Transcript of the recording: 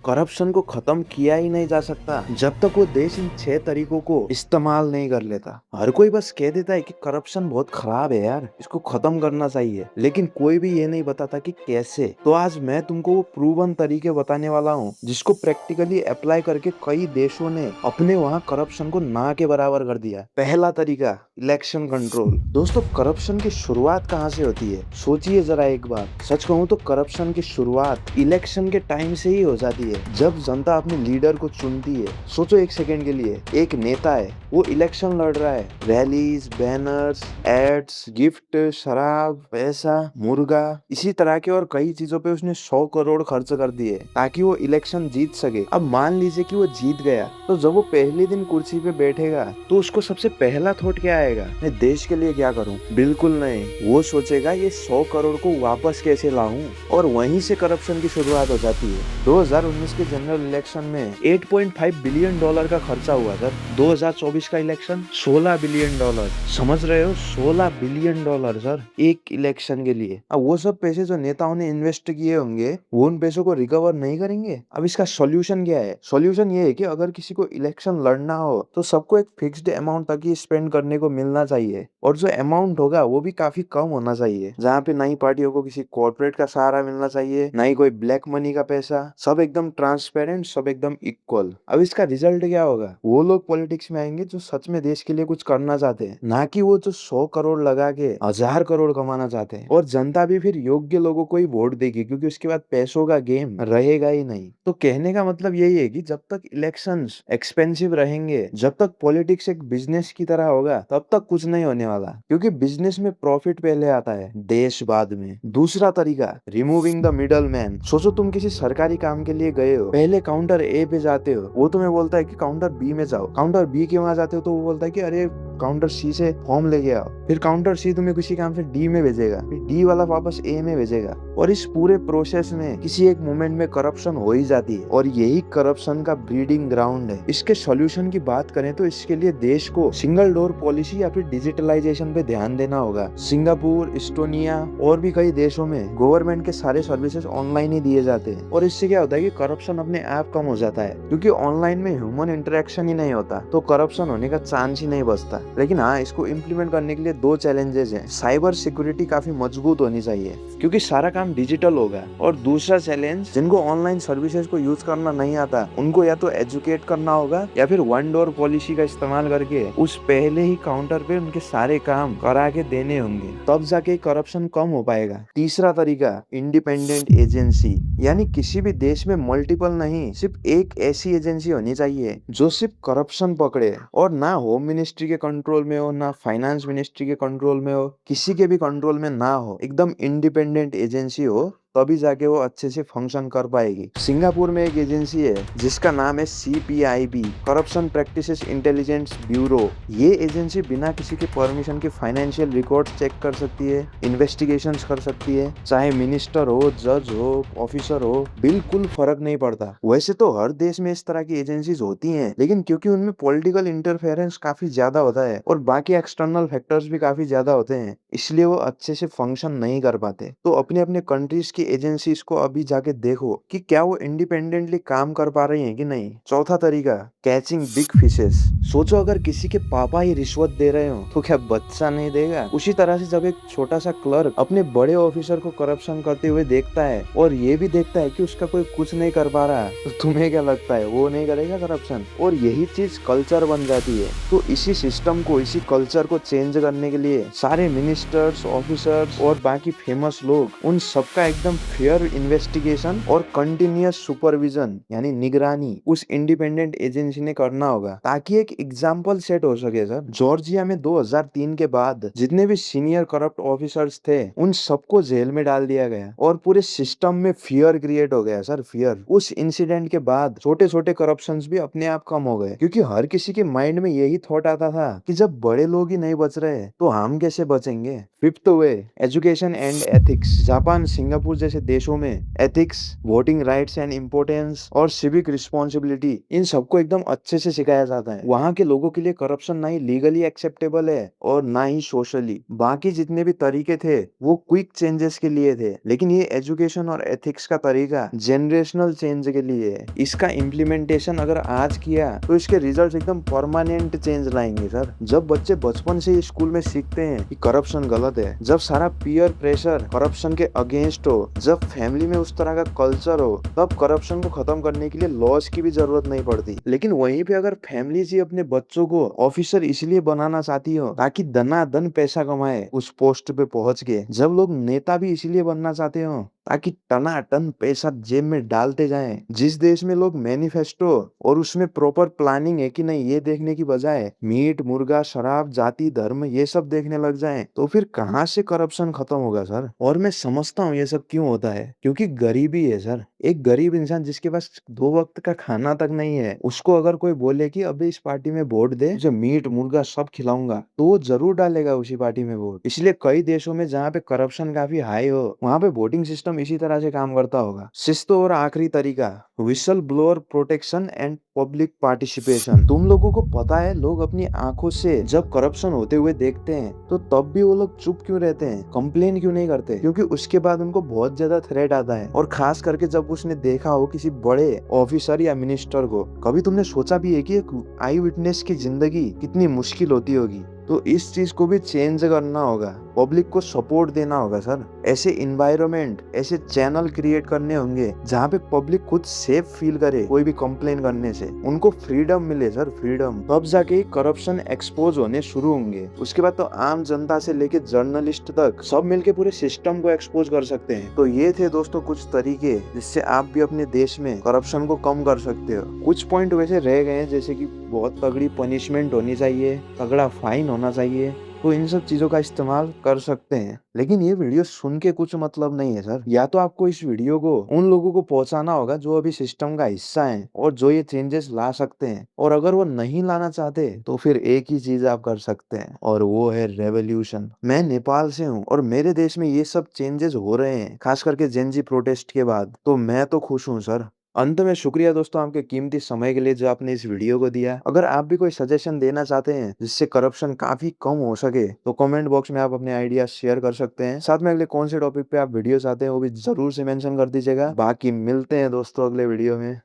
Corruption को खत्म किया ही नहीं जा सकता जब तक वो देश इन 6 तरीकों को इस्तेमाल नहीं कर लेता। हर कोई बस कह देता है कि करप्शन बहुत खराब है यार, इसको खत्म करना चाहिए, लेकिन कोई भी ये नहीं बताता कि कैसे। तो आज मैं तुमको वो प्रूवन तरीके बताने वाला हूँ जिसको प्रैक्टिकली अप्लाई करके कई देशों ने अपने वहाँ करप्शन को ना के बराबर कर दिया। पहला तरीका, इलेक्शन कंट्रोल। दोस्तों, करप्शन की शुरुआत कहाँ से होती है? सोचिए जरा एक बार। सच कहूँ तो करप्शन की शुरुआत इलेक्शन के टाइम से ही हो जाती है, जब जनता अपने लीडर को चुनती है। सोचो एक सेकेंड के लिए, एक नेता है, वो इलेक्शन लड़ रहा है, रैलीज, बैनर्स, एड्स, गिफ्ट, शराब, पैसा, मुर्गा, इसी तरह के और कई चीजों पे उसने 100 करोड़ खर्च कर दिए ताकि वो इलेक्शन जीत सके। अब मान लीजिए कि वो जीत गया, तो जब वो पहले दिन कुर्सी पे बैठेगा तो उसको सबसे पहला थॉट क्या आएगा? मैं देश के लिए क्या करूं? बिल्कुल नहीं, वो सोचेगा ये 100 करोड़ को वापस कैसे लाऊं। और वहीं से करप्शन की शुरुआत हो जाती है। 2019 के जनरल इलेक्शन में 8.5 बिलियन डॉलर का खर्चा हुआ सर। 2024 का इलेक्शन 16 बिलियन डॉलर। समझ रहे हो? 16 बिलियन डॉलर सर, एक इलेक्शन के लिए। अब वो सब पैसे जो नेताओं ने इन्वेस्ट किए होंगे वो उन पैसों को रिकवर नहीं करेंगे। अब इसका सॉल्यूशन क्या है? सॉल्यूशन ये है कि अगर किसी को इलेक्शन लड़ना हो तो सबको एक फिक्स्ड अमाउंट तक ही स्पेंड करने को मिलना चाहिए, और जो अमाउंट होगा वो भी काफी कम होना चाहिए, जहाँ पे नई पार्टियों को किसी कॉर्पोरेट का सहारा मिलना चाहिए, ना ही कोई ब्लैक मनी का पैसा। सब एकदम ट्रांसपेरेंट, सब एकदम इक्वल। अब इसका रिजल्ट क्या होगा? वो लोग पॉलिटिक्स में आएंगे जो सच में देश के लिए कुछ करना चाहते हैं, ना कि वो जो 100 करोड़ लगा के 1000 करोड़ कमाना चाहते हैं। और जनता भी फिर योग्य लोगों को ही वोट देगी, क्योंकि उसके बाद पैसों का गेम रहेगा ही नहीं। तो कहने का मतलब यही है कि जब तक इलेक्शंस एक्सपेंसिव रहेंगे, जब तक पॉलिटिक्स एक बिजनेस की तरह होगा, तब तक कुछ नहीं होने वाला, क्योंकि बिजनेस में प्रॉफिट पहले आता है, देश बाद में। दूसरा तरीका, रिमूविंग द मिडल मैन। सोचो तुम किसी सरकारी काम के लिए गए हो, पहले काउंटर ए पे जाते हो, वो तुम्हें बोलता है कि काउंटर बी में जाओ। काउंटर बी के वहां जाते हो तो वो बोलता है कि अरे काउंटर सी से फॉर्म लेके आओ। फिर काउंटर सी तुम्हें किसी काम से डी में भेजेगा, फिर डी वाला वापस ए में भेजेगा। और इस पूरे प्रोसेस में किसी एक मोमेंट में करप्शन हो ही जाती है, और यही करप्शन का ब्रीडिंग ग्राउंड है। इसके सॉल्यूशन की बात करें तो इसके लिए देश को सिंगल डोर पॉलिसी या फिर डिजिटलाइजेशन पे ध्यान देना होगा। सिंगापुर, इस्टोनिया और भी कई देशों में गवर्नमेंट के सारे सर्विसेज ऑनलाइन ही दिए जाते हैं, और इससे क्या होता है कि करप्शन अपने आप कम हो जाता है, क्योंकि ऑनलाइन में ह्यूमन इंटरेक्शन ही नहीं होता, तो करप्शन होने का चांस ही नहीं बचता। लेकिन हाँ, इसको इम्प्लीमेंट करने के लिए दो चैलेंजेस हैं। साइबर सिक्योरिटी काफी मजबूत होनी चाहिए, क्योंकि सारा काम डिजिटल होगा। और दूसरा चैलेंज, जिनको ऑनलाइन सर्विसेज को यूज करना नहीं आता, उनको या तो एजुकेट करना होगा या फिर वन डोर पॉलिसी का इस्तेमाल करके उस पहले ही काउंटर पे उनके सारे काम करा के देने होंगे, तब जाके करप्शन कम हो पाएगा। तीसरा तरीका, इंडिपेंडेंट एजेंसी। यानी किसी भी देश में मल्टीपल नहीं, सिर्फ एक ऐसी एजेंसी होनी चाहिए जो सिर्फ करप्शन पकड़े, और ना होम मिनिस्ट्री के कंट्रोल में हो, ना फाइनेंस मिनिस्ट्री के कंट्रोल में हो, किसी के भी कंट्रोल में ना हो, एकदम इंडिपेंडेंट एजेंसी हो, तभी जाके वो अच्छे से फंक्शन कर पाएगी। सिंगापुर में एक एजेंसी है जिसका नाम है CPIB, corruption practices intelligence bureau. ये एजेंसी बिना किसी के परमिशन के फाइनेंशियल रिकॉर्ड चेक कर सकती है, इन्वेस्टिगेशंस कर सकती है, चाहे मिनिस्टर हो, जज हो, ऑफिसर हो, बिल्कुल फर्क नहीं पड़ता। वैसे तो हर देश में इस तरह की एजेंसीज होती हैं, लेकिन क्योंकि उनमें पॉलिटिकल इंटरफेरेंस काफी ज्यादा होता है और बाकी एक्सटर्नल फैक्टर्स भी काफी ज्यादा होते हैं, इसलिए वो अच्छे से फंक्शन नहीं कर पाते। तो अपने अपने कंट्रीज की एजेंसीज को अभी जाके देखो कि क्या वो इंडिपेंडेंटली काम कर पा रही हैं कि नहीं। चौथा तरीका, कैचिंग बिग फिशेस। सोचो अगर किसी के पापा ही रिश्वत दे रहे हो तो क्या बच्चा नहीं देगा? उसी तरह से जब एक छोटा सा क्लर्क अपने बड़े ऑफिसर को करप्शन करते हुए देखता है और ये भी देखता है कि उसका कोई कुछ नहीं कर पा रहा, तो तुम्हें क्या लगता है, वो नहीं करेगा करप्शन? और यही चीज कल्चर बन जाती है। तो इसी सिस्टम को, इसी कल्चर को चेंज करने के लिए सारे मिनिस्टर्स, ऑफिसर्स और बाकी फेमस लोग, उन सबका एकदम फेयर इन्वेस्टिगेशन और कंटिन्यूअस सुपरविजन यानी निगरानी उस इंडिपेंडेंट एजेंसी ने करना होगा, ताकि एक एग्जाम्पल सेट हो सके। सर, जॉर्जिया में 2003 के बाद जितने भी सीनियर करप्ट ऑफिसर्स थे उन सबको जेल में डाल दिया गया और पूरे सिस्टम में फियर क्रिएट हो गया। Sir, fear. उस इंसिडेंट के बाद छोटे छोटे करप्शन भी अपने आप कम हो गए, क्योंकि हर किसी के माइंड में यही थॉट आता था कि जब बड़े लोग ही नहीं बच रहे तो हम कैसे बचेंगे। Fifth way, education and ethics. Japan, Singapore जैसे देशों में ethics, voting rights and importance और सिविक रिस्पॉन्सिबिलिटी इन सबको एकदम अच्छे से सिखाया जाता है। वहाँ के लोगों के लिए करप्शन ना ही लीगली एक्सेप्टेबल है और ना ही सोशली। बाकी जितने भी तरीके थे वो क्विक चेंजेस के लिए थे, लेकिन ये एजुकेशन और एथिक्स का तरीका जनरेशनल चेंज के लिए है। इसका इम्प्लीमेंटेशन अगर आज किया तो इसके रिजल्ट एकदम परमानेंट चेंज लाएंगे सर। जब बच्चे बचपन से ही स्कूल में सीखते हैं कि करप्शन गलत है, जब सारा पीयर प्रेशर करप्शन के अगेंस्ट हो, जब फैमिली में उस तरह का कल्चर हो, तब करप्शन को खत्म करने के लिए लॉज की भी जरूरत नहीं पड़ती। लेकिन वहीं पे अगर फैमिली ही अपने बच्चों को ऑफिसर इसलिए बनाना चाहती हो ताकि धनाधन पैसा कमाए उस पोस्ट पे पहुंच के, जब लोग नेता भी इसलिए बनना चाहते हो ताकि टनाटन पैसा जेब में डालते जाएं, जिस देश में लोग मैनिफेस्टो और उसमें प्रॉपर प्लानिंग है कि नहीं ये देखने की बजाय मीट, मुर्गा, शराब, जाति, धर्म ये सब देखने लग जाएं, तो फिर कहाँ से करप्शन खत्म होगा सर। और मैं समझता हूँ ये सब क्यों होता है, क्योंकि गरीबी है सर। एक गरीब इंसान जिसके पास 2 वक्त का खाना तक नहीं है, उसको अगर कोई बोले कि अबे इस पार्टी में वोट दे, तुझे मीट, मुर्गा सब खिलाऊंगा, तो वो जरूर डालेगा उसी पार्टी में वोट। इसलिए कई देशों में जहाँ पे करप्शन काफी हाई हो, वहाँ पे वोटिंग सिस्टम इसी तरह से काम करता होगा। शिस्तो और आखिरी तरीका, whistle blower protection and public participation. तुम लोगों को पता है लोग अपनी आंखों से जब करप्शन होते हुए देखते हैं तो तब भी वो लोग चुप क्यों रहते हैं, कंप्लेन क्यों नहीं करते? क्योंकि उसके बाद उनको बहुत ज्यादा थ्रेट आता है, और खास करके जब उसने देखा हो किसी बड़े ऑफिसर या मिनिस्टर को। कभी तुमने सोचा भी है कि एक आई विटनेस की जिंदगी कितनी मुश्किल होती होगी? तो इस चीज को भी चेंज करना होगा, पब्लिक को सपोर्ट देना होगा सर। ऐसे इन्वायरमेंट, ऐसे चैनल क्रिएट करने होंगे जहाँ पे पब्लिक खुद सेफ फील करे कोई भी कंप्लेन करने से, उनको फ्रीडम मिले सर, फ्रीडम। तब जाके करप्शन एक्सपोज होने शुरू होंगे। उसके बाद तो आम जनता से लेके जर्नलिस्ट तक सब मिलके पूरे सिस्टम को एक्सपोज कर सकते हैं। तो ये थे दोस्तों कुछ तरीके जिससे आप भी अपने देश में करप्शन को कम कर सकते हो। कुछ पॉइंट वैसे रह गए हैं, जैसे कि बहुत तगड़ी पनिशमेंट होनी चाहिए, तगड़ा फाइन होना चाहिए, तो इन सब चीजों का इस्तेमाल कर सकते हैं। लेकिन ये वीडियो सुन के कुछ मतलब नहीं है सर। या तो आपको इस वीडियो को उन लोगों को पहुंचाना होगा जो अभी सिस्टम का हिस्सा हैं और जो ये चेंजेस ला सकते हैं, और अगर वो नहीं लाना चाहते तो फिर एक ही चीज आप कर सकते हैं, और वो है रेवोल्यूशन। मैं नेपाल से हूँ और मेरे देश में ये सब चेंजेस हो रहे हैं, खास करके जेनजी प्रोटेस्ट के बाद, तो मैं तो खुश हूँ सर। अंत में शुक्रिया दोस्तों आपके कीमती समय के लिए जो आपने इस वीडियो को दिया। अगर आप भी कोई सजेशन देना चाहते हैं जिससे करप्शन काफी कम हो सके, तो कमेंट बॉक्स में आप अपने आइडिया शेयर कर सकते हैं। साथ में अगले कौन से टॉपिक पे आप वीडियो चाहते हैं वो भी जरूर से मेंशन कर दीजिएगा। बाकी मिलते हैं दोस्तों अगले वीडियो में।